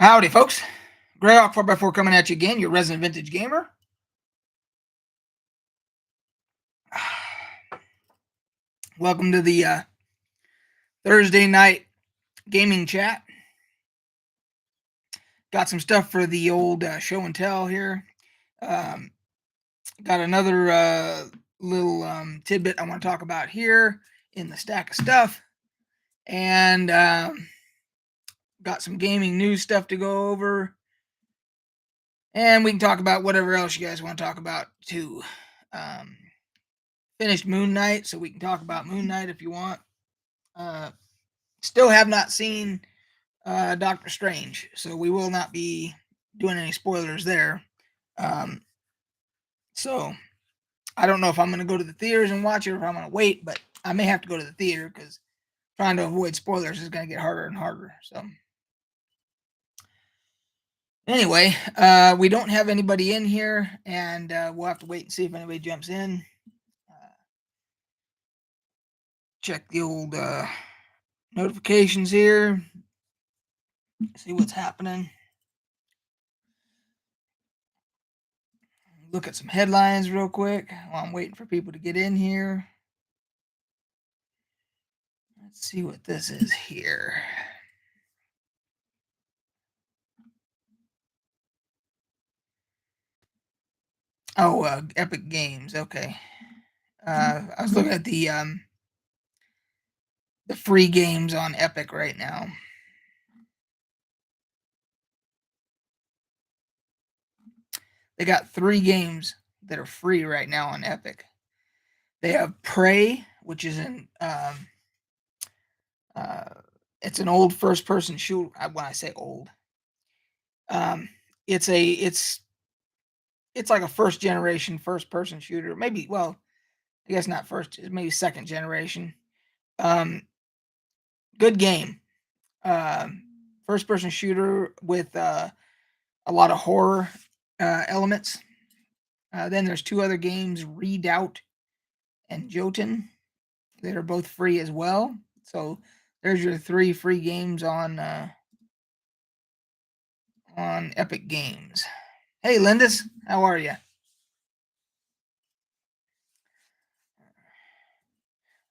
Howdy, folks. Greyhawk 4x4 coming at you again, your resident vintage gamer. Welcome to the Thursday night gaming chat. Got some stuff for the old show and tell here. Got another little tidbit I want to talk about here in the stack of stuff. And got some gaming news stuff to go over. And we can talk about whatever else you guys want to talk about too. Finished Moon Knight, so we can talk about Moon Knight if you want. Still have not seen Doctor Strange, so we will not be doing any spoilers there. So I don't know if I'm going to go to the theaters and watch it or if I'm going to wait, but I may have to go to the theater because trying to avoid spoilers is going to get harder and harder. So anyway, we don't have anybody in here, and we'll have to wait and see if anybody jumps in. Check the old notifications here. See what's happening. Look at some headlines real quick while I'm waiting for people to get in here. Let's see what this is here. Oh, Epic Games. Okay. I was looking at the free games on Epic right now. They got 3 games that are free right now on Epic. They have Prey, which is it's an old first-person shooter. When I say old, it's like a first-generation first-person shooter. Maybe, well, I guess not first, maybe second generation. Good game. First-person shooter with a lot of horror elements. Then there's 2 other games, Redoubt and Jotun, that are both free as well. So there's your 3 free games on Epic Games. Hey, Lindis, how are you? I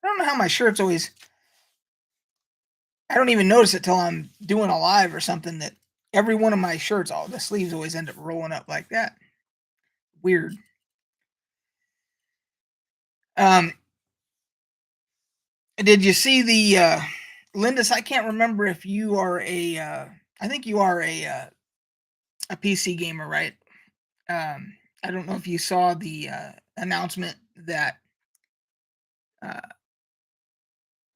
don't know how my shirt's always... I don't even notice it till I'm doing a live or something that every one of my shirts, all the sleeves always end up rolling up like that. Weird. Did you see the Lindis? I can't remember if you are I think you are a PC gamer, right? I don't know if you saw the announcement that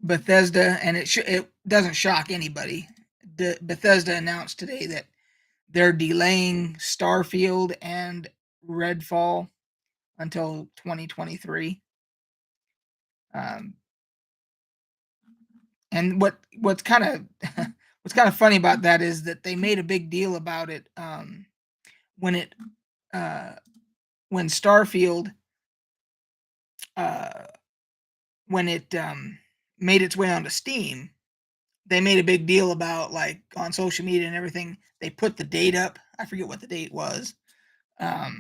Bethesda, and it doesn't shock anybody. Bethesda announced today that they're delaying Starfield and Redfall until 2023. And what's kind of funny about that is that they made a big deal about it when Starfield when it made its way onto Steam. They made a big deal about, like, on social media and everything. They put the date up. I forget what the date was, but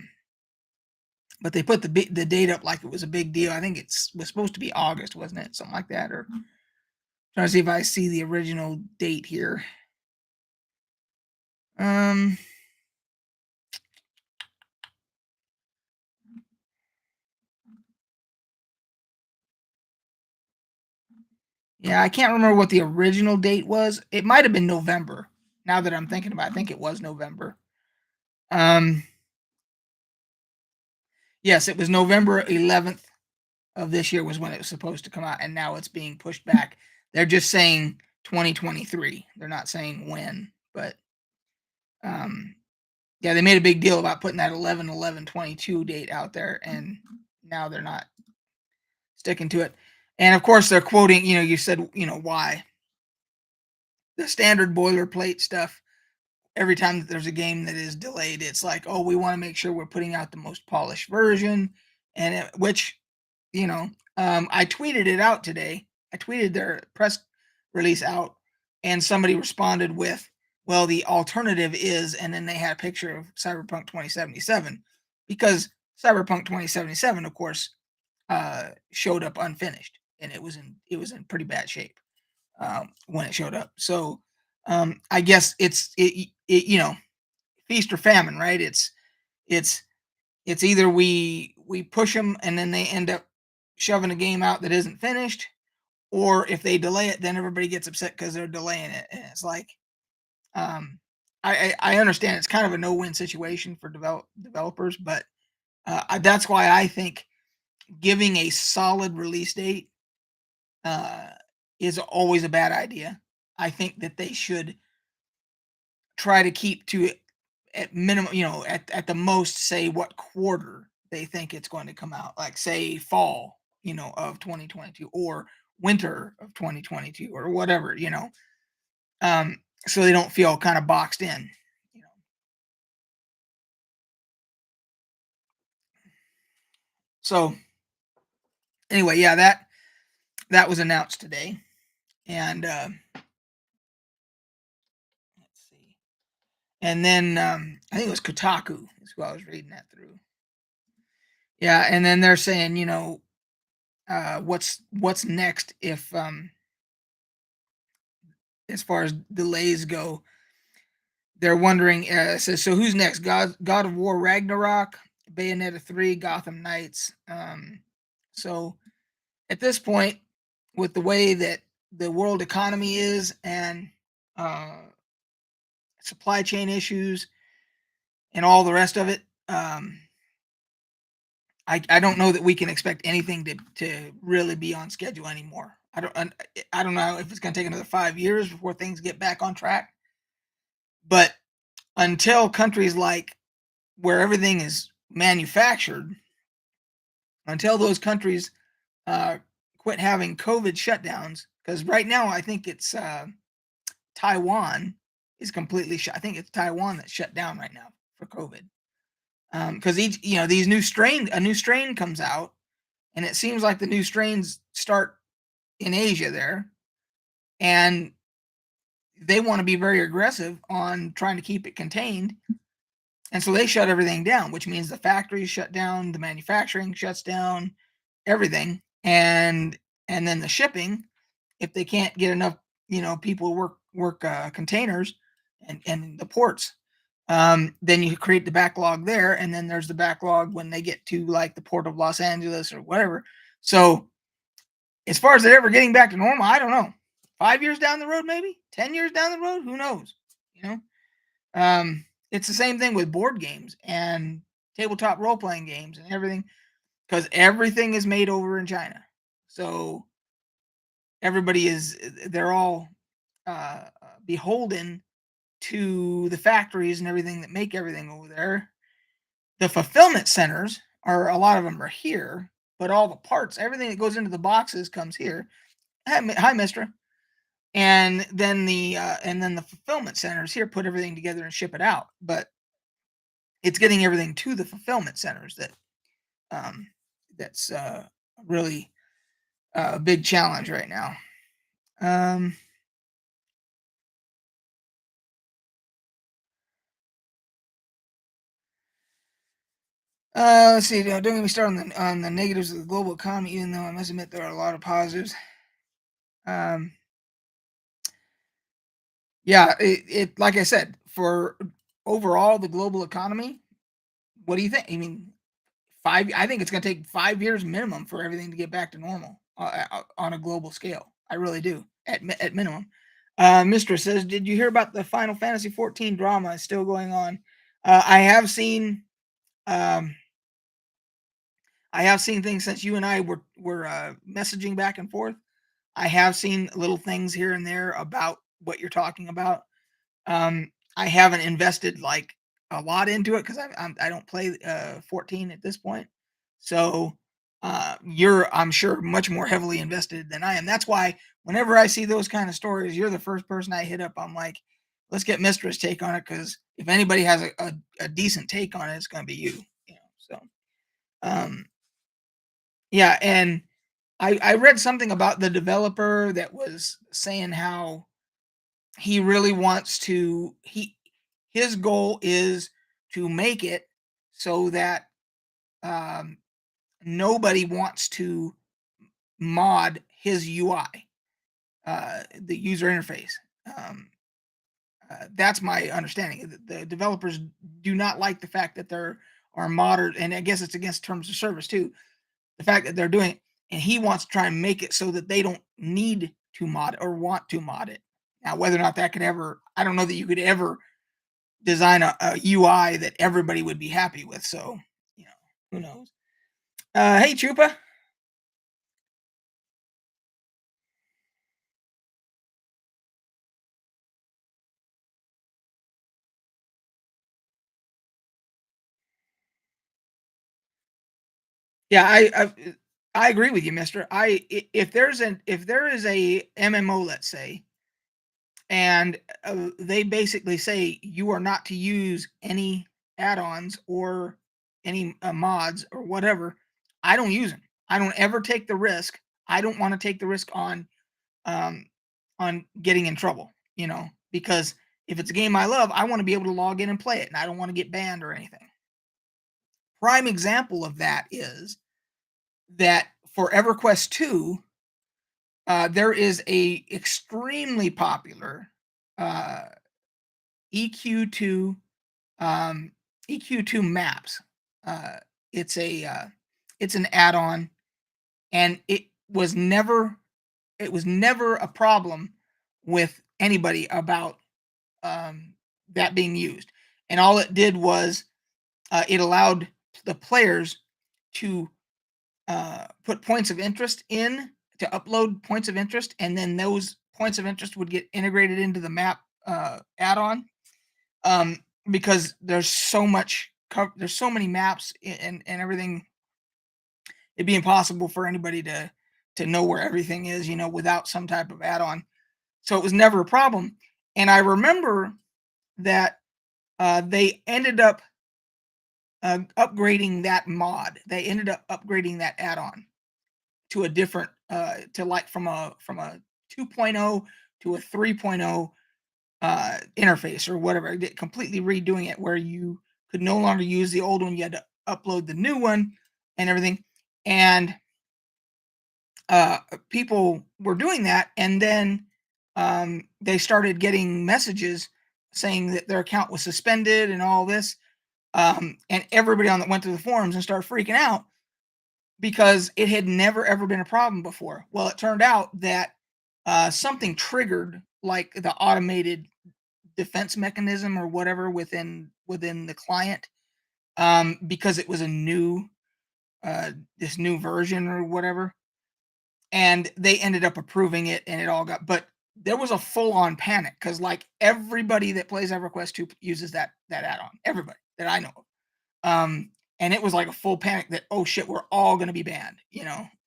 they put the date up like it was a big deal. I think it was supposed to be August, wasn't it? Something like that. Or trying to see if I see the original date here. Yeah, I can't remember what the original date was. It might have been November. Now that I'm thinking about it, I think it was November. Yes, it was November 11th of this year was when it was supposed to come out, and now it's being pushed back. They're just saying 2023. They're not saying when, but yeah, they made a big deal about putting that 11/11/22 date out there, and now they're not sticking to it. And of course, they're quoting, you said, why. The standard boilerplate stuff, every time that there's a game that is delayed, it's like, oh, we want to make sure we're putting out the most polished version, and which, I tweeted it out today. I tweeted their press release out, and somebody responded with, Well, the alternative is, and then they had a picture of Cyberpunk 2077 because Cyberpunk 2077, of course, showed up unfinished, and it was in pretty bad shape when it showed up. So I guess it's feast or famine, right? It's it's either we push them and then they end up shoving a game out that isn't finished, or if they delay it, then everybody gets upset because they're delaying it, and it's like um, I understand it's kind of a no-win situation for developers, but that's why I think giving a solid release date uh, is always a bad idea. I think that they should try to keep to it at minimum, at the most, say what quarter they think it's going to come out, like say fall, of 2022 or winter of 2022 or whatever, um, so they don't feel kind of boxed in, you know. So anyway, yeah, that was announced today, and let's see, and then I think it was Kotaku is who I was reading that through. Yeah, and then they're saying, what's next if as far as delays go. They're wondering, says, so who's next? God of War Ragnarok, Bayonetta 3, Gotham Knights. So at this point, with the way that the world economy is and uh, supply chain issues and all the rest of it, I don't know that we can expect anything to really be on schedule anymore. I don't know if it's going to take another 5 years before things get back on track, but until countries like where everything is manufactured, until those countries uh, quit having COVID shutdowns, because right now I think it's Taiwan is completely shut. I think it's Taiwan that's shut down right now for COVID. Because these a new strain comes out, and it seems like the new strains start in Asia there, and they want to be very aggressive on trying to keep it contained. And so they shut everything down, which means the factories shut down, the manufacturing shuts down, everything, and then the shipping. If they can't get enough, people work containers and the ports, then you create the backlog there, and then there's the backlog when they get to like the port of Los Angeles or whatever. So as far as it ever getting back to normal, I don't know. 5 years down the road, maybe 10 years down the road, who knows? You know. It's the same thing with board games and tabletop role playing games and everything, because everything is made over in China. So they're all beholden to the factories and everything that make everything over there. The fulfillment centers a lot of them are here, but all the parts, everything that goes into the boxes comes here. Hi, Mistress. And then the fulfillment centers here put everything together and ship it out. But it's getting everything to the fulfillment centers um, that's really a big challenge right now. Um, let's see. Don't get me started on the negatives of the global economy, even though I must admit there are a lot of positives. Um, yeah, it like I said, for overall the global economy, what do you think? I mean, I think it's going to take 5 years minimum for everything to get back to normal on a global scale. I really do, at minimum. Mistress says, did you hear about the Final Fantasy 14 drama is still going on? I have seen um, things since you and I were messaging back and forth. I have seen little things here and there about what you're talking about. I haven't invested like a lot into it because I don't play 14 at this point. So you're, I'm sure, much more heavily invested than I am. That's why whenever I see those kind of stories, you're the first person I hit up. I'm like, let's get Mistress take on it, because if anybody has a decent take on it, it's going to be you. So um, yeah, and I read something about the developer that was saying how he really wants to his goal is to make it so that um, nobody wants to mod his UI, the user interface. Um, that's my understanding. The developers do not like the fact that there are modders, and I guess it's against terms of service too. The fact that they're doing it, and he wants to try and make it so that they don't need to mod or want to mod it. Now, whether or not that could ever, I don't know that you could ever design a UI that everybody would be happy with. So, you know, who knows? Hey, Chupa. Yeah, I agree with you, Mister. If there is a MMO, let's say, and they basically say you are not to use any add-ons or any mods or whatever, I don't use them. I don't ever take the risk. I don't want to take the risk um, on getting in trouble, because if it's a game I love, I want to be able to log in and play it, and I don't want to get banned or anything. Prime example of that is that for EverQuest 2, there is a extremely popular uh, EQ2 EQ2 maps. Uh, it's a it's an add-on, and it was never a problem with anybody about that being used. And all it did was it allowed the players to put points of interest in to upload points of interest, and then those points of interest would get integrated into the map add-on. Um, because there's so many maps and everything, it'd be impossible for anybody to know where everything is, without some type of add-on. So it was never a problem. And I remember that they ended up upgrading that mod. They ended up upgrading that add-on to a different to like from a 2.0 to a 3.0 interface or whatever, completely redoing it where you could no longer use the old one. You had to upload the new one and everything. And people were doing that. And then they started getting messages saying that their account was suspended and all this. And everybody on that went to the forums and started freaking out because it had never ever been a problem before. Well, it turned out that something triggered like the automated defense mechanism or whatever within the client, because it was a new this new version or whatever, and they ended up approving it, and it all got. But there was a full on panic because like everybody that plays EverQuest 2 uses that add on. Everybody that I know of. And it was like a full panic that, oh shit, we're all going to be banned.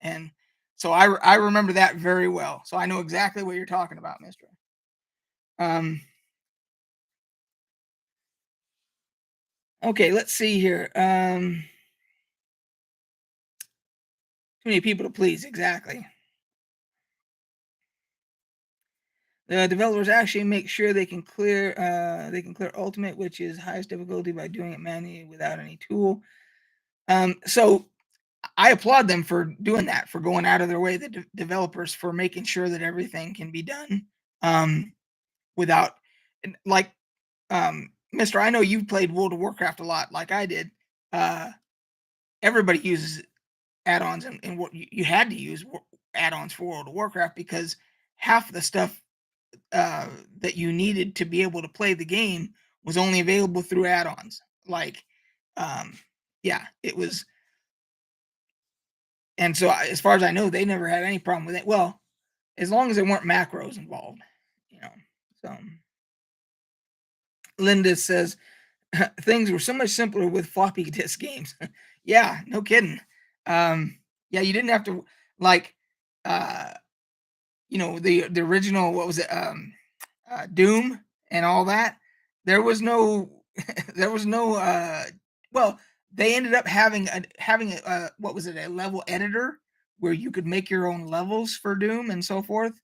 And so I remember that very well. So I know exactly what you're talking about, Mister. Um, okay, let's see here. Too many people to please, exactly. The developers actually make sure they can clear ultimate, which is highest difficulty, by doing it manually without any tool. So I applaud them for doing that, for going out of their way, the developers, for making sure that everything can be done without, like, Mister. I know you've played World of Warcraft a lot, like I did. Uh, Everybody uses add-ons, and what you had to use add-ons for World of Warcraft because half the stuff that you needed to be able to play the game was only available through add-ons. Like, um, yeah, it was. And so, as far as I know, they never had any problem with it. Well, as long as there weren't macros involved, you know. So, Linda says things were so much simpler with floppy disk games. Yeah, no kidding. Yeah, you didn't have to like, uh, the original, what was it, Doom and all that. There was no, there was no. Well, they ended up having a what was it, a level editor where you could make your own levels for Doom and so forth.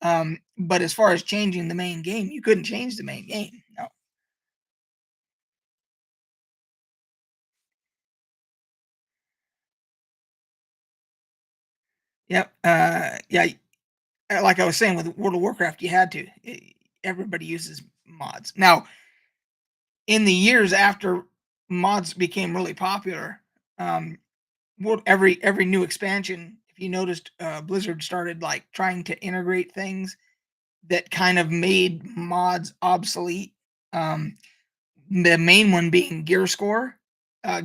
But as far as changing the main game, you couldn't change the main game. No. Yep. Yeah. Like I was saying with World of Warcraft, you had to. Everybody uses mods now. In the years after mods became really popular, um, every new expansion, if you noticed, Blizzard started like trying to integrate things that kind of made mods obsolete. Um, the main one being Gear Score.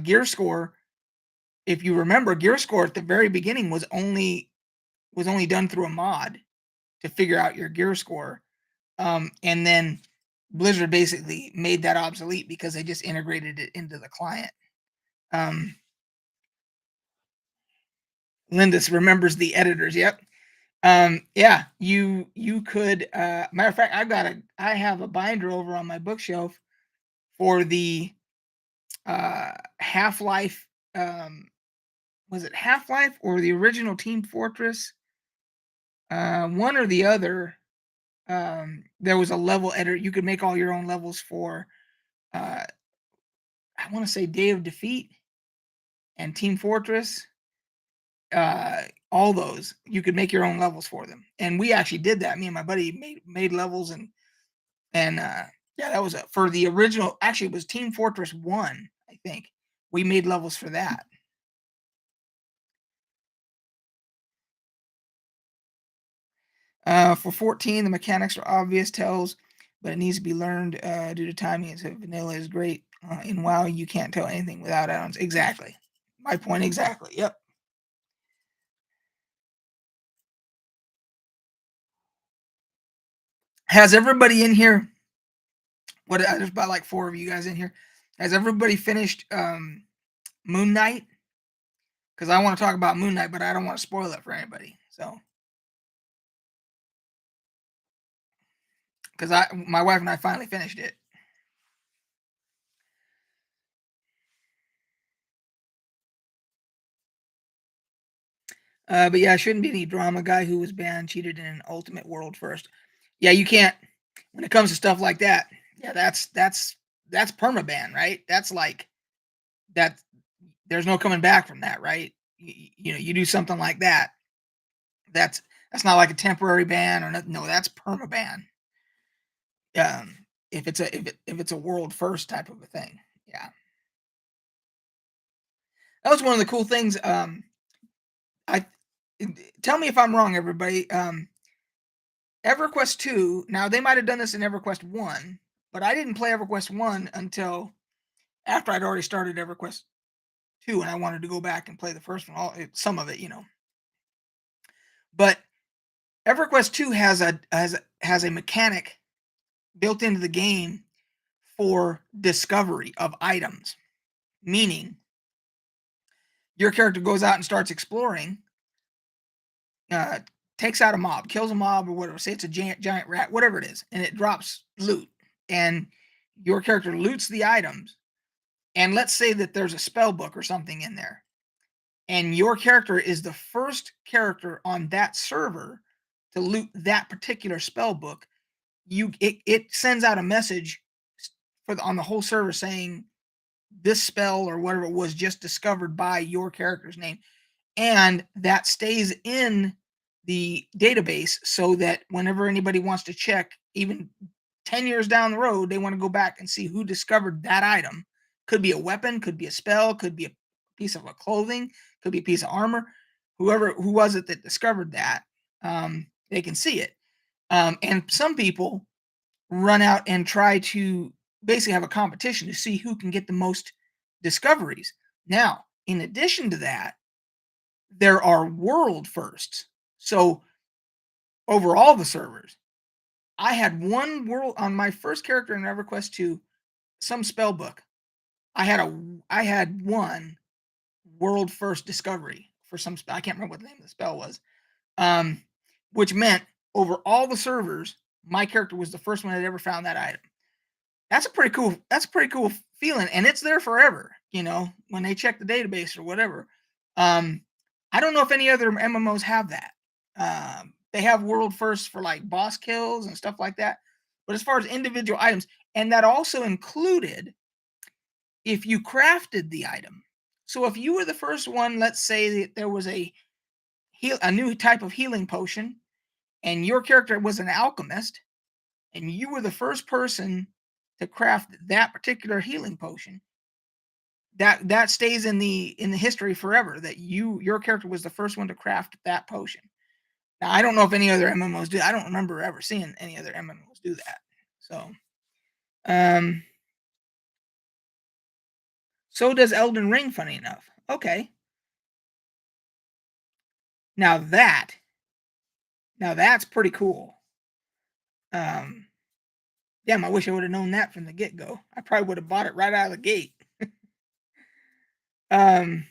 Gear Score, if you remember, Gear Score at the very beginning was only done through a mod to figure out your gear score. And then Blizzard basically made that obsolete because they just integrated it into the client. Um, Lindis remembers the editors. Yep. Yeah, you could. Matter of fact, I have a binder over on my bookshelf for the Half Life. Was it Half Life or the original Team Fortress? One or the other. There was a level editor. You could make all your own levels for. Uh, I want to say Day of Defeat and Team Fortress. Uh, all those you could make your own levels for them, and we actually did that. Me and my buddy made levels, and yeah, that was for the original. Actually, it was Team Fortress 1, I think. We made levels for that. For 14, the mechanics are obvious tells, but it needs to be learned due to timing. So vanilla is great. In WoW, you can't tell anything without add-ons. Exactly. My point exactly. Yep. Has everybody in here? What? There's about like 4 of you guys in here. Has everybody finished Moon Knight? Because I want to talk about Moon Knight, but I don't want to spoil it for anybody. So, because my wife and I finally finished it. But yeah, shouldn't be any drama. Guy who was banned cheated in an ultimate world first. Yeah, you can't. When it comes to stuff like that, yeah, that's permaban, right? That's like that. There's no coming back from that, right? You do something like that. That's that's not like a temporary ban or nothing. No, that's permaban. If it's a world first type of a thing, yeah. That was one of the cool things. I tell me if I'm wrong, everybody. EverQuest 2, now they might have done this in EverQuest 1, but I didn't play EverQuest 1 until after I'd already started EverQuest 2 and I wanted to go back and play the first one, some of it. But EverQuest 2 has a mechanic built into the game for discovery of items, meaning your character goes out and starts exploring, uh, takes out a mob, kills a mob or whatever. Say it's a giant rat, whatever it is, and it drops loot. And your character loots the items. And let's say that there's a spell book or something in there. And your character is the first character on that server to loot that particular spell book. It sends out a message on the whole server saying this spell or whatever it was just discovered by your character's name, and that stays in the database so that whenever anybody wants to check, even 10 years down the road, they want to go back and see who discovered that item. Could be a weapon, could be a spell, could be a piece of a clothing, could be a piece of armor. Who was it that discovered that? They can see it. And some people run out and try to basically have a competition to see who can get the most discoveries. Now, in addition to that, there are world firsts. So over all the servers, I had one world on my first character in EverQuest 2, some spell book. I had one world first discovery for some spell. I can't remember what the name of the spell was. Um, which meant over all the servers, my character was the first one that ever found that item. That's a pretty cool feeling, and it's there forever, when they check the database or whatever. I don't know if any other MMOs have that. they have world firsts for like boss kills and stuff like that. But as far as individual items, and that also included if you crafted the item. So if you were the first one, let's say that there was a new type of healing potion, and your character was an alchemist, and you were the first person to craft that particular healing potion, that stays in the history forever, that your character was the first one to craft that potion. Now I don't know if any other MMOs do. I don't remember ever seeing any other MMOs do that. So um so does Elden Ring, funny enough. Okay. Now that now that's pretty cool. Um Damn, I wish I would have known that from the get-go. I probably would have bought it right out of the gate. Um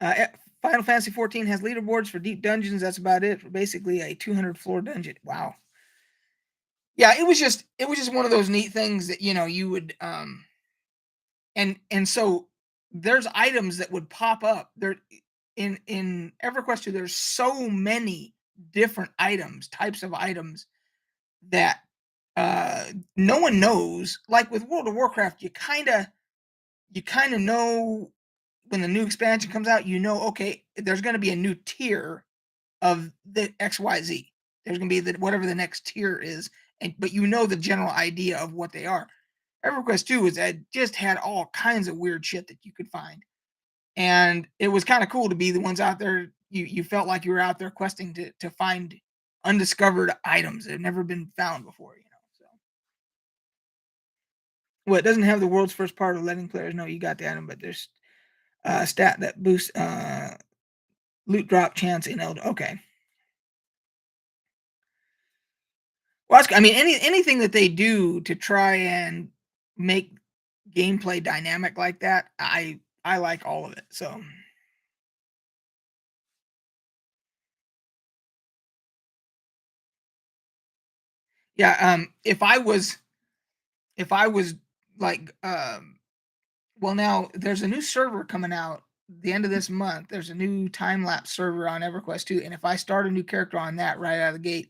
Uh, Final Fantasy 14 has leaderboards for deep dungeons. That's about it. For basically a 200 floor dungeon. Wow. Yeah, it was just one of those neat things that you would and so there's items that would pop up there in EverQuest 2. There's so many different items, types of items that uh no one knows. Like with World of Warcraft, you kind of know when the new expansion comes out, okay, there's going to be a new tier of the XYZ. There's going to be whatever the next tier is, but the general idea of what they are. EverQuest 2 just had all kinds of weird shit that you could find. And it was kind of cool to be the ones out there. You felt like you were out there questing to find undiscovered items that have never been found before. So well, it doesn't have the world's first part of letting players know you got the item, but there's stat that boosts loot drop chance in Elder. Okay. Well, I mean, anything that they do to try and make gameplay dynamic like that, I like all of it. So yeah, if I was like well, now there's a new server coming out the end of this month. There's a new time lapse server on EverQuest 2, and if I start a new character on that right out of the gate,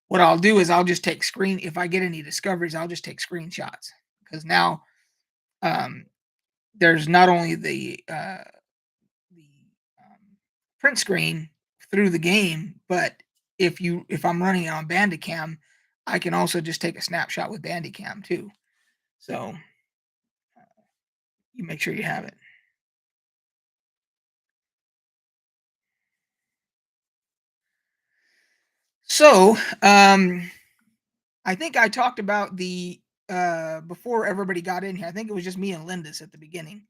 what I'll do is I'll just take if I get any discoveries, I'll just take screenshots, because now um there's not only the print screen through the game, but if I'm running it on Bandicam, I can also just take a snapshot with Bandicam too. So you make sure you have it. So I think I talked about the before everybody got in here. I think it was just me and Lindis at the beginning.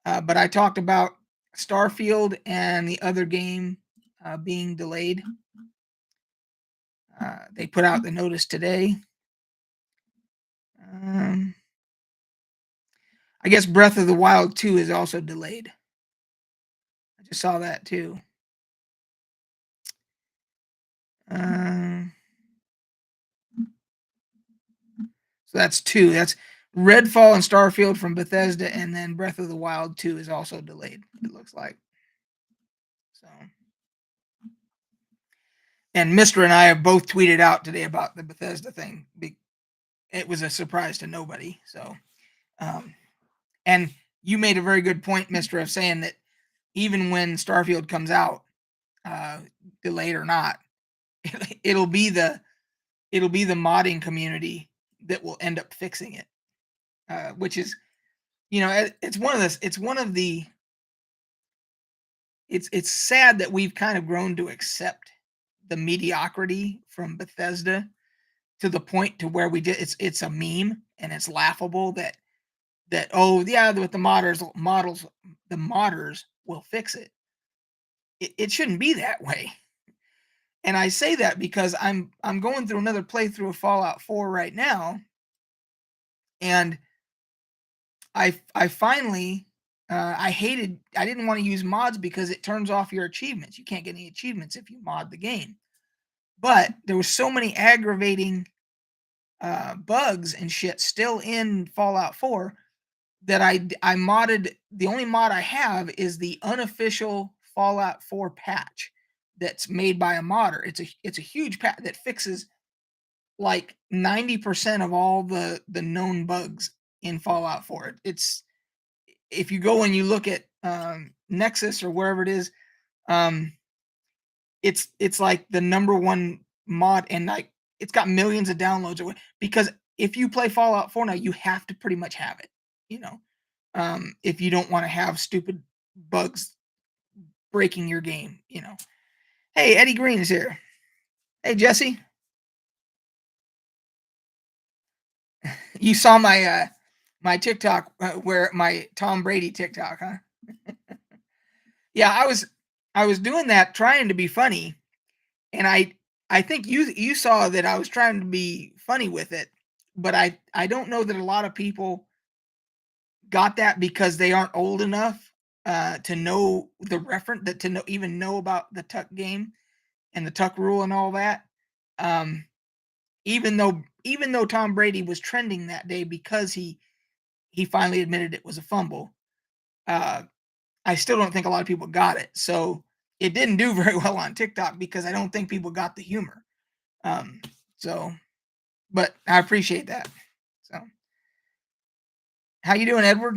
But I talked about Starfield and the other game being delayed. They put out the notice today. Um, I guess Breath of the Wild 2 is also delayed. I just saw that too. Um, so that's two. That's Redfall and Starfield from Bethesda, and then Breath of the Wild 2 is also delayed, it looks like. So, and Mister and I have both tweeted out today about the Bethesda thing. It was a surprise to nobody. So, and you made a very good point, Mister, of saying that even when Starfield comes out, delayed or not, it'll be the modding community that will end up fixing it, which is, it's one of this. It's sad that we've kind of grown to accept the mediocrity from Bethesda to the point to where it's a meme and it's laughable that oh yeah, with the modders will fix it. It shouldn't be that way. And I say that because I'm going through another playthrough of Fallout 4 right now, and I finally I didn't want to use mods because it turns off your achievements. You can't get any achievements if you mod the game. But there was so many aggravating bugs and shit still in Fallout 4 that I modded. The only mod I have is the unofficial Fallout 4 patch that's made by a modder. It's a huge patch that fixes like 90% of all the known bugs in Fallout 4. It's if you go and you look at Nexus or wherever it is, um, it's like the number one mod, and like it's got millions of downloads because if you play Fallout 4 now, you have to pretty much have it, you know, if you don't want to have stupid bugs breaking your game, you know. Hey, Eddie Green is here. Hey, Jesse, you saw my TikTok where my Tom Brady TikTok, huh? Yeah, I was doing that trying to be funny, and I think you saw that I was trying to be funny with it, but I don't know that a lot of people got that because they aren't old enough to know the reference that to know even know about the tuck game and the tuck rule and all that. Um, even though Tom Brady was trending that day because he finally admitted it was a fumble, uh, I still don't think a lot of people got it. So it didn't do very well on TikTok because I don't think people got the humor. Um, so, but I appreciate that. So, how you doing, Edward?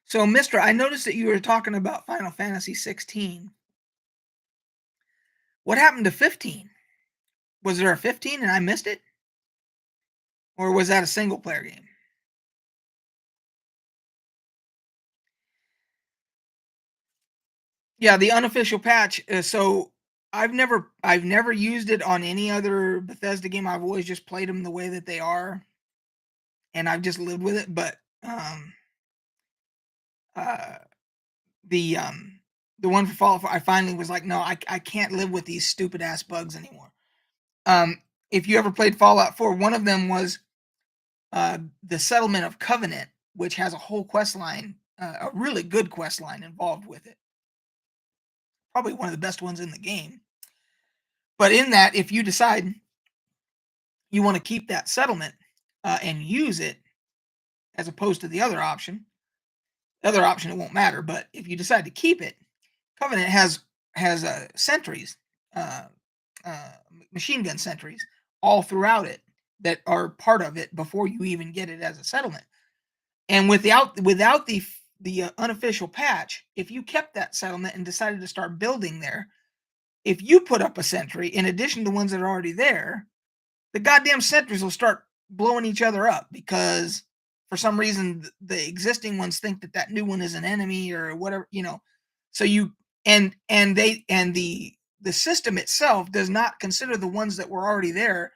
So, Mister, I noticed that you were talking about Final Fantasy 16. What happened to 15? Was there a 15 and I missed it, or was that a single player game? Yeah, the unofficial patch. So I've never used it on any other Bethesda game. I've always just played them the way that they are, and I've just lived with it. But uh, the um, the one for Fallout 4, I finally was like, no, I can't live with these stupid ass bugs anymore. If you ever played Fallout 4, one of them was the settlement of Covenant, which has a whole quest line, a really good quest line involved with it. Probably one of the best ones in the game. But in that, if you decide you want to keep that settlement and use it as opposed to the other option it won't matter. But if you decide to keep it, Covenant has sentries, uh, uh, machine gun sentries all throughout it that are part of it before you even get it as a settlement. And without the unofficial patch, if you kept that settlement and decided to start building there, if you put up a sentry in addition to the ones that are already there, the goddamn sentries will start blowing each other up because for some reason the existing ones think that that new one is an enemy or whatever, you know. So you and the system itself does not consider the ones that were already there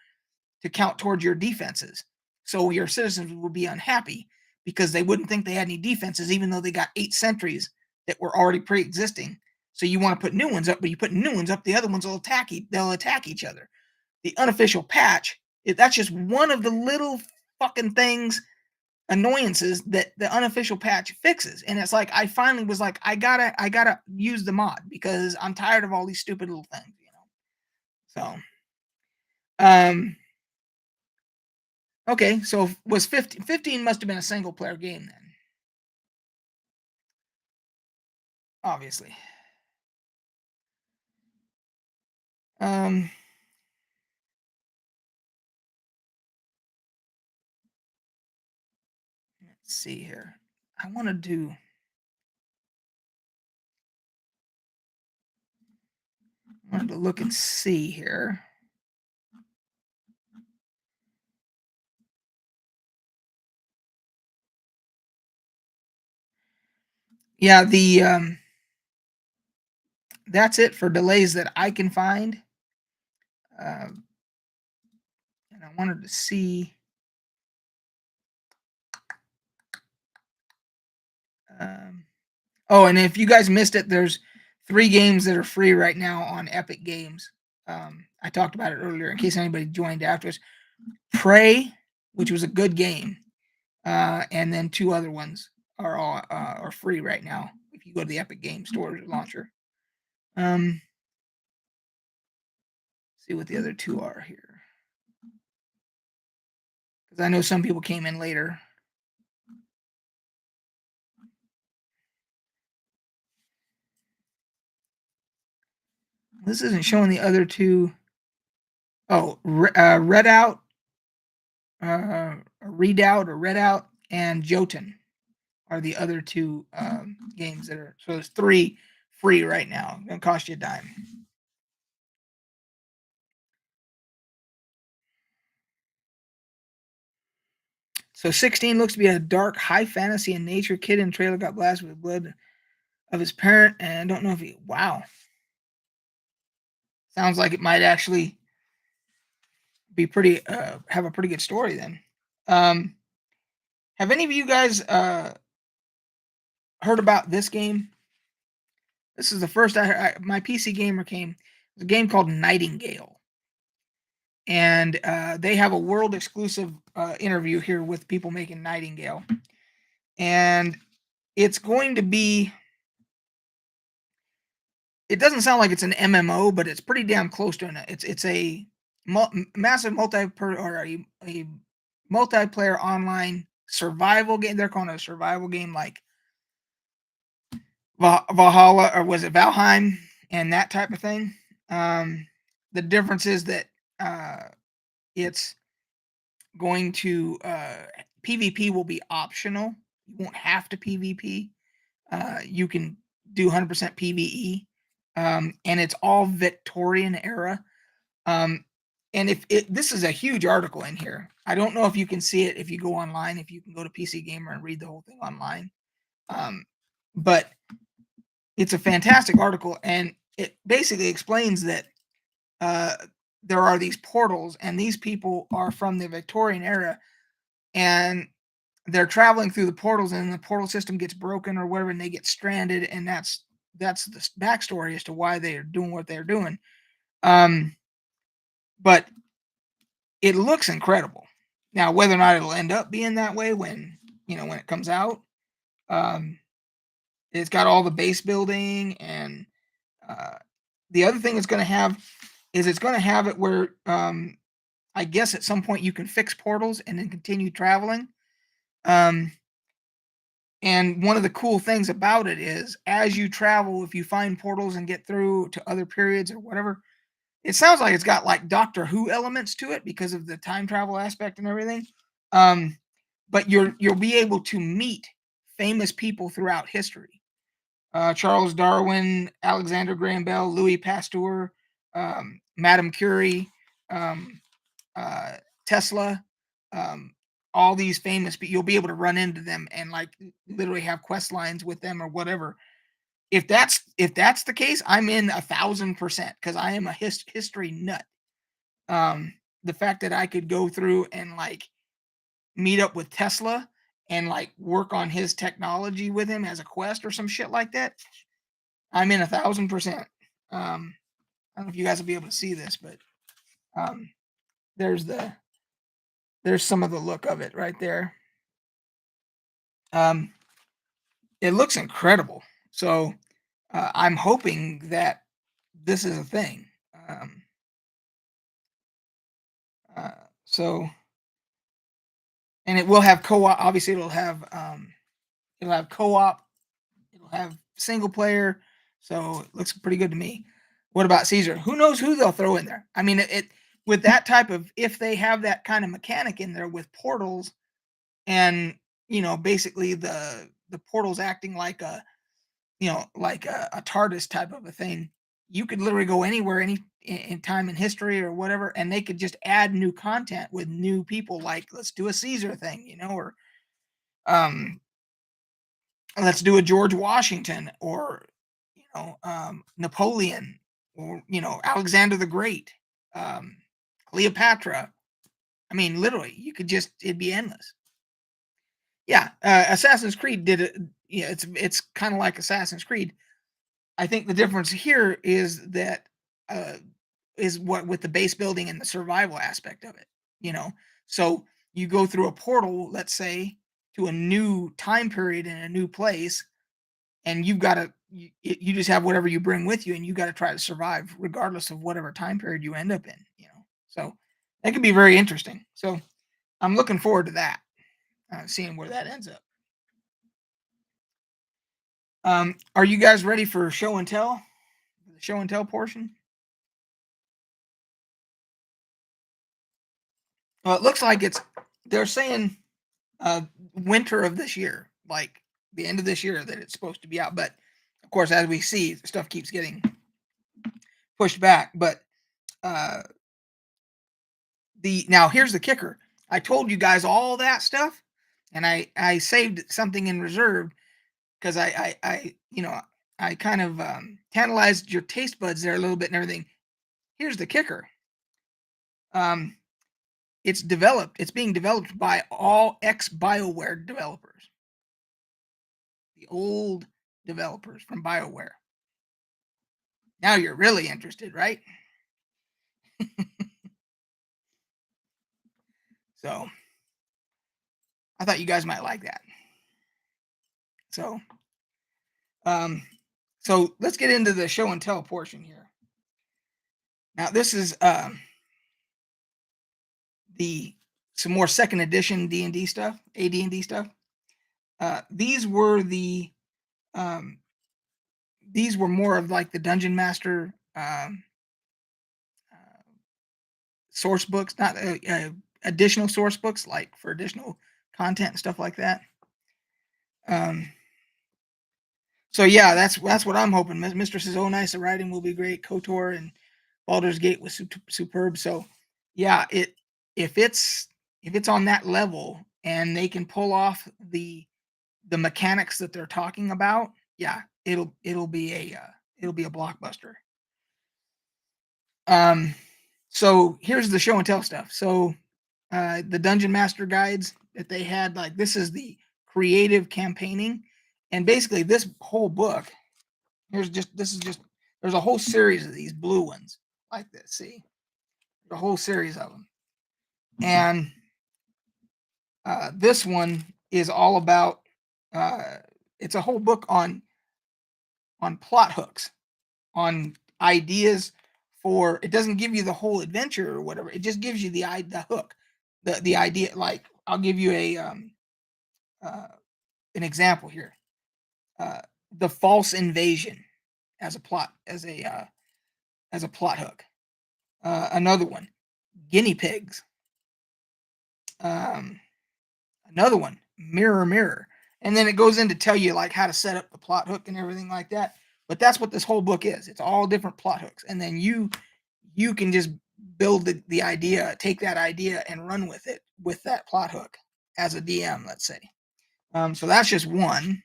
to count towards your defenses. So your citizens would be unhappy because they wouldn't think they had any defenses, even though they got 8 sentries that were already pre-existing. So you want to put new ones up, but you put new ones up, the other ones will they'll attack each other. The unofficial patch, that's just one of the little fucking things, annoyances that the unofficial patch fixes. And it's like I finally was like, I gotta use the mod because I'm tired of all these stupid little things, you know. So okay, so was 15 must have been a single player game then, obviously. Um, let's see here. I wanted to look and see here. Yeah, the that's it for delays that I can find. And I wanted to see. Um, oh, and if you guys missed it, there's 3 games that are free right now on Epic Games. I talked about it earlier in case anybody joined after us. Prey, which was a good game, and then 2 other ones are all are free right now if you go to the Epic Game Store launcher. Um, see what the other two are here, because I know some people came in later. This isn't showing the other two. Oh, Redout, Redoubt or Redout, and Jotun are the other two games that are. So there's 3 free right now. Gonna cost you a dime. So 16 looks to be a dark, high fantasy in nature. Kid in trailer got blasted with the blood of his parent, and I don't know if he. Wow, sounds like it might actually be pretty. Have a pretty good story then. Um, have any of you guys heard about this game? This is the first my PC gamer came. It's a game called Nightingale, and they have a world exclusive interview here with people making Nightingale, and it's going to be. It doesn't sound like it's an MMO, but it's pretty damn close to it. It's a massive a multiplayer online survival game. They're calling it a survival game, like Valhalla, or was it Valheim, and that type of thing. The difference is that it's going to PvP will be optional. You won't have to PvP. You can do 100% PvE, and it's all Victorian era. Um, and if this is a huge article in here, I don't know if you can see it if you go online. If you can go to PC Gamer and read the whole thing online, but it's a fantastic article, and it basically explains that uh, there are these portals, and these people are from the Victorian era, and they're traveling through the portals, and the portal system gets broken or whatever, and they get stranded, and that's the backstory as to why they are doing what they're doing. But it looks incredible. Now, whether or not it'll end up being that way when when it comes out, um, it's got all the base building, and uh, the other thing it's going to have is it's going to have it where I guess at some point you can fix portals and then continue traveling. Um, and one of the cool things about it is as you travel, if you find portals and get through to other periods or whatever, it sounds like it's got like Doctor Who elements to it because of the time travel aspect and everything. Um, but you'll be able to meet famous people throughout history. Charles Darwin, Alexander Graham Bell, Louis Pasteur, Madame Curie, um, uh, Tesla, um, all these famous people. You'll be able to run into them and like literally have quest lines with them or whatever. If that's the case, I'm in 1,000% because I am a history nut. Um, the fact that I could go through and like meet up with Tesla and like work on his technology with him as a quest or some shit like that, I'm in 1,000%. I don't know if you guys will be able to see this, but um, there's there's some of the look of it right there. Um, it looks incredible. So I'm hoping that this is a thing. Um, uh, so and it will have co-op. Obviously, it'll have co-op. It'll have single player. So it looks pretty good to me. What about Caesar? Who knows who they'll throw in there? I mean, it with that type of if they have that kind of mechanic in there with portals and basically the portals acting like a TARDIS type of a thing. You could literally go anywhere, any in time in history or whatever, and they could just add new content with new people. Like, let's do a Caesar thing, or um, let's do a George Washington, or Napoleon, or Alexander the Great, um, Cleopatra. I mean, literally, you could just it'd be endless. Yeah, Assassin's Creed did it. Yeah, it's kind of like Assassin's Creed. I think the difference here is that uh, is what with the base building and the survival aspect of it. You know, so you go through a portal, let's say, to a new time period in a new place, and you've got to you just have whatever you bring with you, and you got to try to survive regardless of whatever time period you end up in. So that could be very interesting. So I'm looking forward to that, seeing where that ends up. Are you guys ready for show and tell? The show and tell portion? Well, it looks like they're saying winter of this year, like the end of this year that it's supposed to be out. But of course, as we see, stuff keeps getting pushed back. But now here's the kicker. I told you guys all that stuff, and I saved something in reserve because I kind of tantalized your taste buds there a little bit and everything. Here's the kicker. It's being developed by all ex-BioWare developers. The old developers from BioWare. Now you're really interested, right? So I thought you guys might like that. So let's get into the show and tell portion here. Now this is some more second edition D&D stuff, AD&D stuff. These were more of like the Dungeon Master source books, not additional source books, like for additional content and stuff like that. So yeah, that's what I'm hoping. Mistress is nice. The writing will be great. KOTOR and Baldur's Gate was superb. So yeah, if it's on that level and they can pull off the mechanics that they're talking about, yeah, it'll be a blockbuster. So here's the show and tell stuff. So the Dungeon Master guides that they had, like this is the creative campaigning, and basically this whole book, there's a whole series of these blue ones like this. See, the whole series of them, and this one is all about. It's a whole book on plot hooks, on ideas for. It doesn't give you the whole adventure or whatever. It just gives you the hook, the idea. Like I'll give you an example here. The false invasion as a plot hook. Another one, guinea pigs. Another one, mirror mirror, and then it goes in to tell you like how to set up the plot hook and everything like that. But that's what this whole book is. It's all different plot hooks, and then you can just build the idea, take that idea and run with it with that plot hook as a DM, let's say. So that's just one.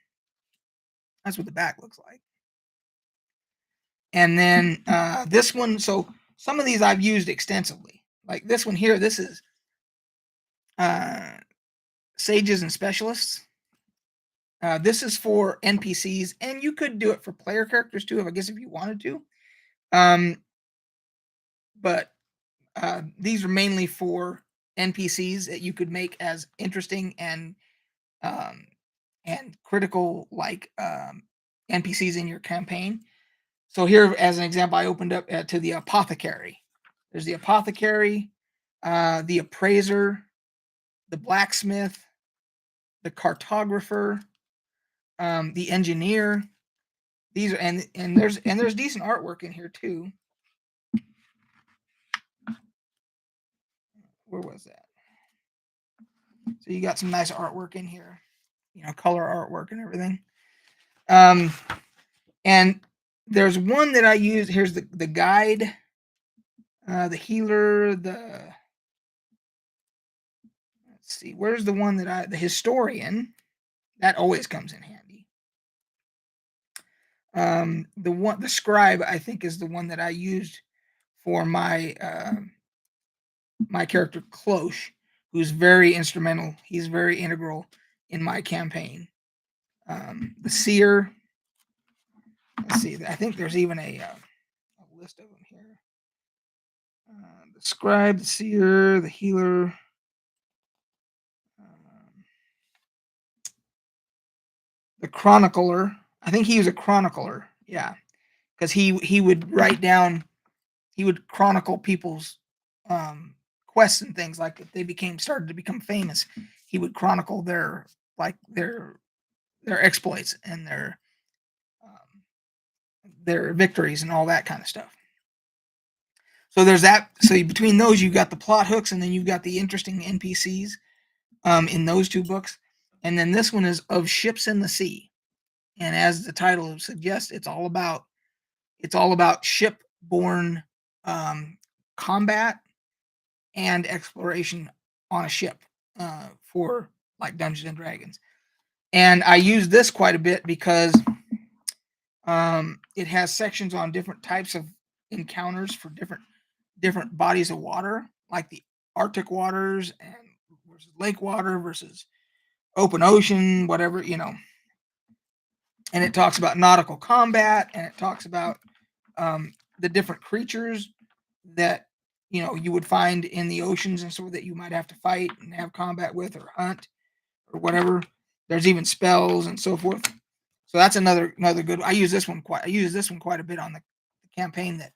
That's what the back looks like. And then this one, so some of these I've used extensively. Like this one here, this is Sages and Specialists. This is for NPCs, and you could do it for player characters too, if you wanted to. But these are mainly for NPCs that you could make as interesting and critical, like NPCs in your campaign. So here, as an example, I opened up to the Apothecary. There's the Apothecary, the Appraiser, the Blacksmith, the Cartographer, the Engineer. These are and there's decent artwork in here too. Where was that? So you got some nice artwork in here, color artwork and everything. And there's one that I use. Here's the guide, the healer, let's see, where's the one that the historian, that always comes in handy. The scribe, I think, is the one that I used for my my character Cloche, who's very instrumental. He's very integral in my campaign. The seer. Let's see. I think there's even a list of them here. The scribe, the seer, the healer. The chronicler, I think he was a chronicler. Yeah, because he would write down, he would chronicle people's quests and things. Like if they started to become famous, he would chronicle their exploits and their victories and all that kind of stuff. So there's that. So between those, you've got the plot hooks, and then you've got the interesting NPCs in those two books. And then this one is Of Ships in the Sea. And as the title suggests, it's all about shipborne combat and exploration on a ship for like Dungeons and Dragons. And I use this quite a bit because it has sections on different types of encounters for different bodies of water, like the Arctic waters and versus lake water versus open ocean, whatever, And it talks about nautical combat, and it talks about the different creatures that you would find in the oceans and so that you might have to fight and have combat with or hunt or whatever. There's even spells and so forth. So that's another good. I use this one quite a bit on the campaign that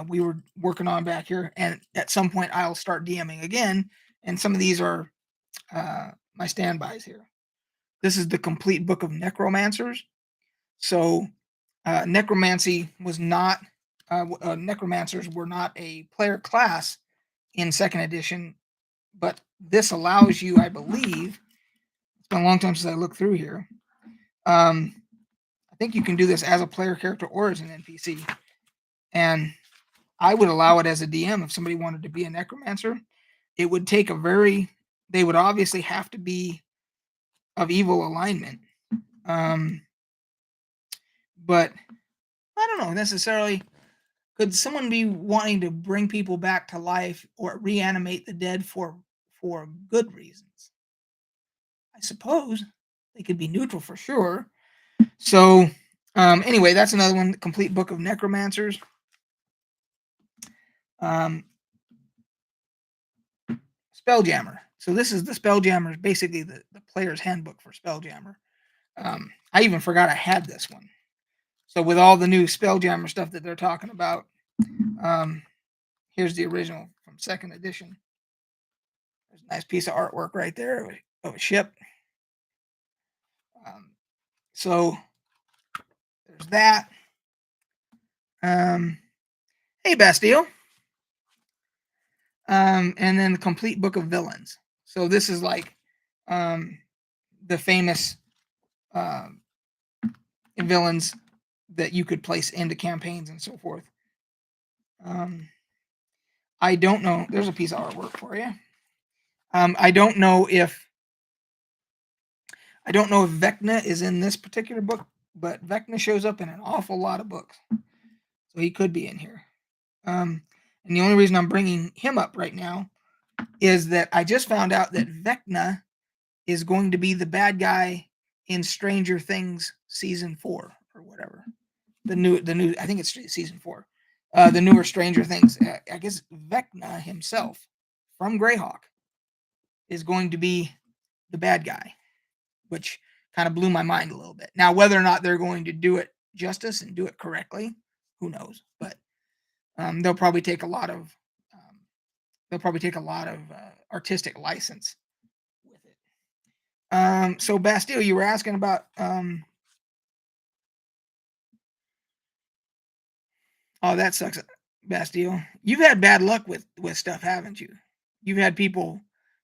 we were working on back here. And at some point, I'll start DMing again. And some of these are my standbys here. This is the complete book of Necromancers. So Necromancy was not. Necromancers were not a player class in second edition, but this allows you, I believe. It's been a long time since I looked through here. I think you can do this as a player character or as an NPC. And I would allow it as a DM if somebody wanted to be a necromancer. It would take they would obviously have to be of evil alignment. But I don't know necessarily. Could someone be wanting to bring people back to life or reanimate the dead for good reasons? I suppose they could be neutral for sure. So anyway, that's another one, the complete book of Necromancers. Spelljammer. So this is the Spelljammer, basically the player's handbook for Spelljammer. I even forgot I had this one. So with all the new Spelljammer stuff that they're talking about, here's the original from second edition. There's a nice piece of artwork right there of a ship. So there's that. Hey, Bastille. And then the complete book of villains. So this is like the famous villains that you could place into campaigns and so forth. I don't know. There's a piece of artwork for you. I don't know if Vecna is in this particular book, but Vecna shows up in an awful lot of books, so he could be in here. And the only reason I'm bringing him up right now is that I just found out that Vecna is going to be the bad guy in Stranger Things season 4 or whatever. The new I think it's season 4. The newer Stranger Things. I guess Vecna himself from Greyhawk is going to be the bad guy, which kind of blew my mind a little bit. Now, whether or not they're going to do it justice and do it correctly, who knows? But they'll probably take a lot of artistic license with it. So Bastille, you were asking about oh, that sucks, Bastille. You've had bad luck with stuff, haven't you? You've had people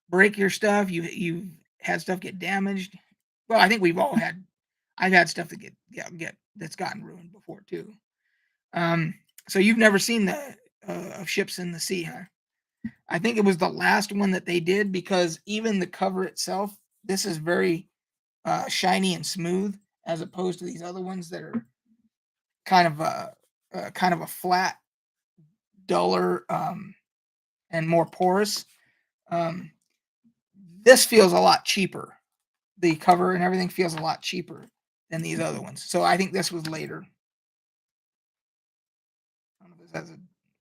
break your stuff. You've had stuff get damaged. Well, I think we've all had. I've had stuff that get that's gotten ruined before too. So you've never seen the of Ships in the Sea, huh? I think it was the last one that they did because even the cover itself, this is very shiny and smooth as opposed to these other ones that are kind of a flat, duller, and more porous. This feels a lot cheaper. The cover and everything feels a lot cheaper than these other ones. So I think this was later. I don't know if this has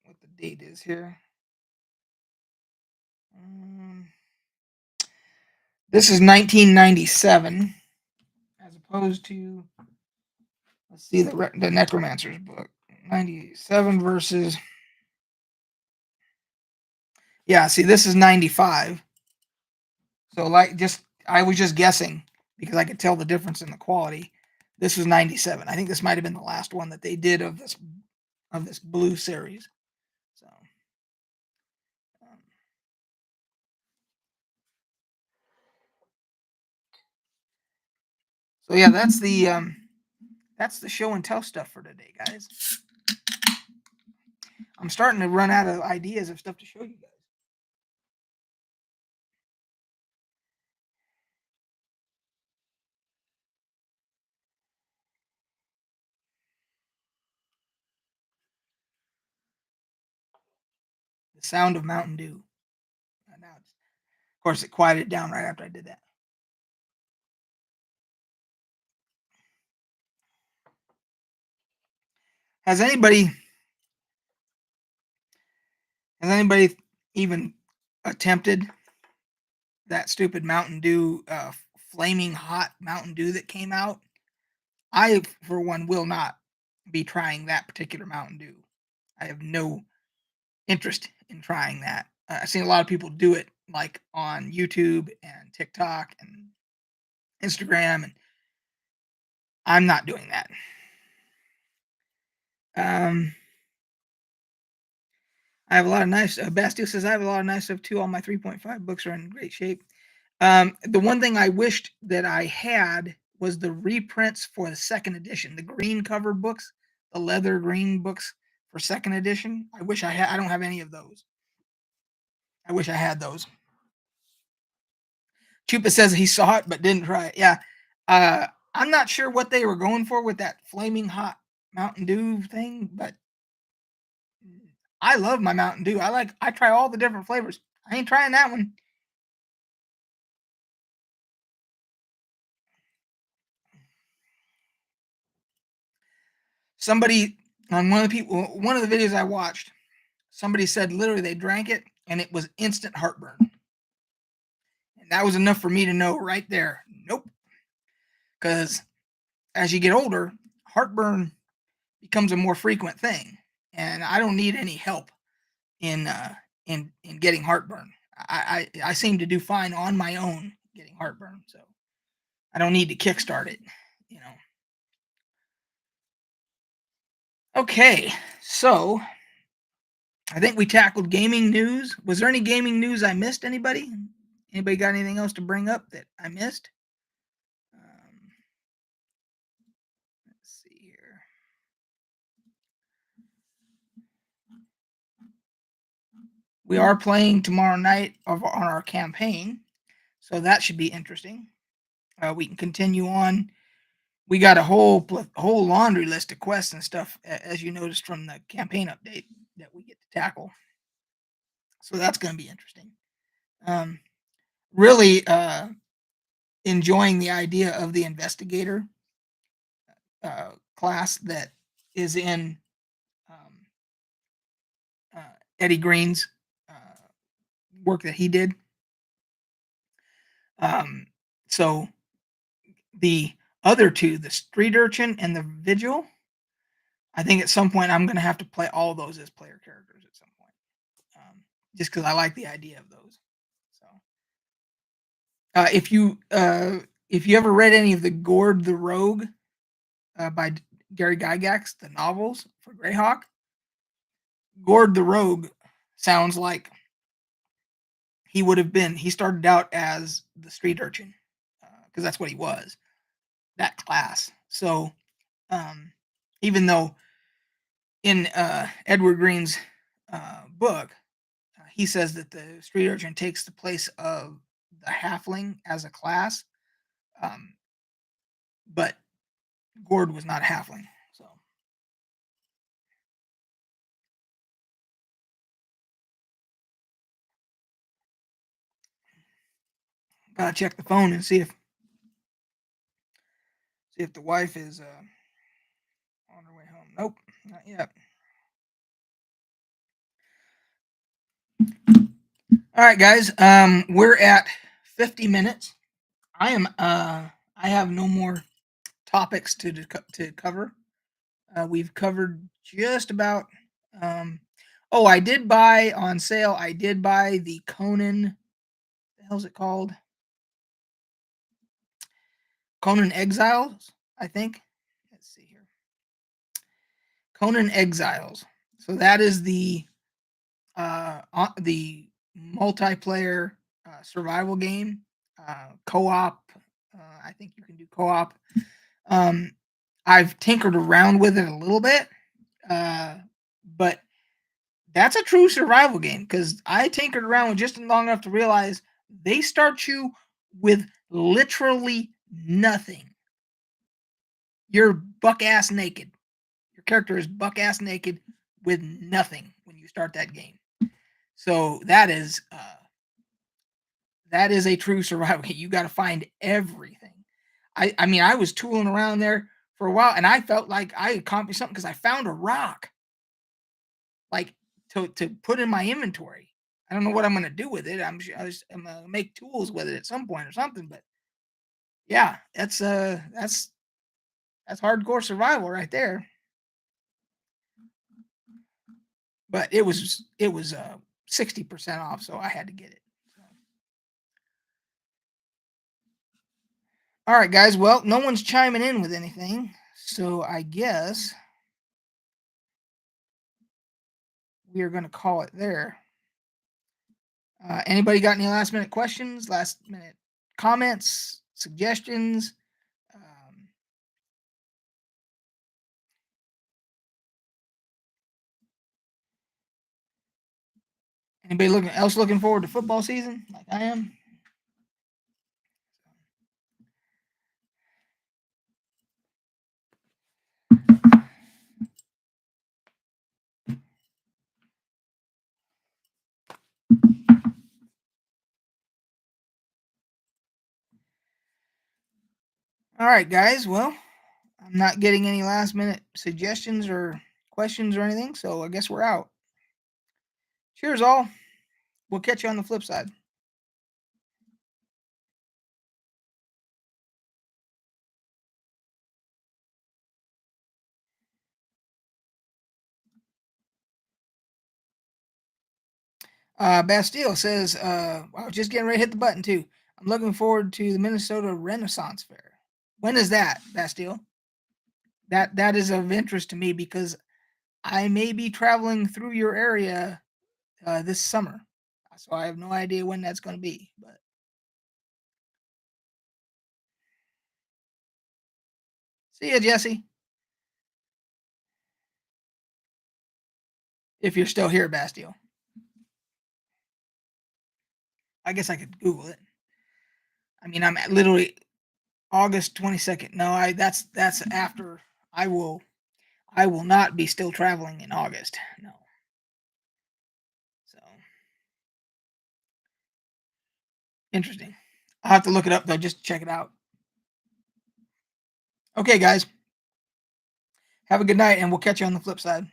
what the date is here. This is 1997. opposed to, let's see, the Necromancer's book. 97 versus, yeah, see, this is 95. So I was just guessing because I could tell the difference in the quality. This was 97. I think this might have been the last one that they did of this blue series. So yeah, that's the show and tell stuff for today, guys. I'm starting to run out of ideas of stuff to show you guys. The sound of Mountain Dew. Now of course, it quieted down right after I did that. Has anybody even attempted that stupid Mountain Dew, flaming hot Mountain Dew that came out? I, for one, will not be trying that particular Mountain Dew. I have no interest in trying that. I've seen a lot of people do it, like on YouTube and TikTok and Instagram, and I'm not doing that. I have a lot of nice. Bastille says I have a lot of nice stuff too. All my 3.5 books are in great shape. The one thing I wished that I had was the reprints for the second edition, the green cover books, the leather green books for second edition. I wish I had. I don't have any of those. I wish I had those. Chupa says he saw it but didn't try it. Yeah. I'm not sure what they were going for with that flaming hot Mountain Dew thing, but I love my Mountain Dew. I try all the different flavors. I ain't trying that one. Somebody on one of the videos I watched, somebody said literally they drank it and it was instant heartburn. And that was enough for me to know right there. Nope. Because as you get older, heartburn becomes a more frequent thing. And I don't need any help in getting heartburn. I seem to do fine on my own getting heartburn, so I don't need to kickstart it, you know. Okay, so I think we tackled gaming news. Was there any gaming news I missed? Anybody got anything else to bring up that I missed? Let's see here. We are playing tomorrow night on our campaign, so that should be interesting. We can continue on. We got a whole laundry list of quests and stuff, as you noticed from the campaign update that we get to tackle. So that's going to be interesting. Really enjoying the idea of the investigator class that is in Eddie Green's work that he did. So the other two, the street urchin and the vigil, I think at some point I'm going to have to play all those as player characters at some point, just because I like the idea of those. So, if you ever read any of the Gord the Rogue by Gary Gygax, the novels for Greyhawk, Gord the Rogue sounds like he would have been. He started out as the street urchin because that's what he was, that class. So, even though in Edward Green's book, he says that the street urchin takes the place of the halfling as a class, but Gord was not a halfling. So, gotta check the phone and see if the wife is on her way home. Nope, not yet. All right, guys. We're at 50 minutes. I have no more topics to cover. We've covered just about. Oh, I did buy on sale. I did buy the Conan. What the hell's it called? Conan Exiles, I think. Let's see here. Conan Exiles. So that is the multiplayer survival game, co-op. I think you can do co-op. I've tinkered around with it a little bit, but that's a true survival game because I tinkered around with just long enough to realize they start you with literally nothing. You're buck ass naked. Your character is buck ass naked with nothing when you start that game. So that is a true survival game. You got to find everything. I mean, I was tooling around there for a while, and I felt like I accomplished something because I found a rock, like to put in my inventory. I don't know what I'm gonna do with it. I'm gonna make tools with it at some point or something. But yeah, that's hardcore survival right there. But it was 60% off, so I had to get it. All right, guys. Well, no one's chiming in with anything, so I guess we are going to call it there. Anybody got any last minute questions, last minute comments, suggestions? Anybody else looking forward to football season like I am? All right, guys. Well, I'm not getting any last minute suggestions or questions or anything, so I guess we're out. Cheers, all. We'll catch you on the flip side. Bastille says, I was just getting ready to hit the button too. I'm looking forward to the Minnesota Renaissance Fair. When is that, Bastille? That is of interest to me because I may be traveling through your area this summer, so I have no idea when that's going to be. But see ya, Jesse. If you're still here, Bastille. I guess I could Google it. I mean, I'm literally August 22nd. No, that's after. I will not be still traveling in August. No. So interesting. I'll have to look it up though, just to check it out. Okay, guys. Have a good night, and we'll catch you on the flip side.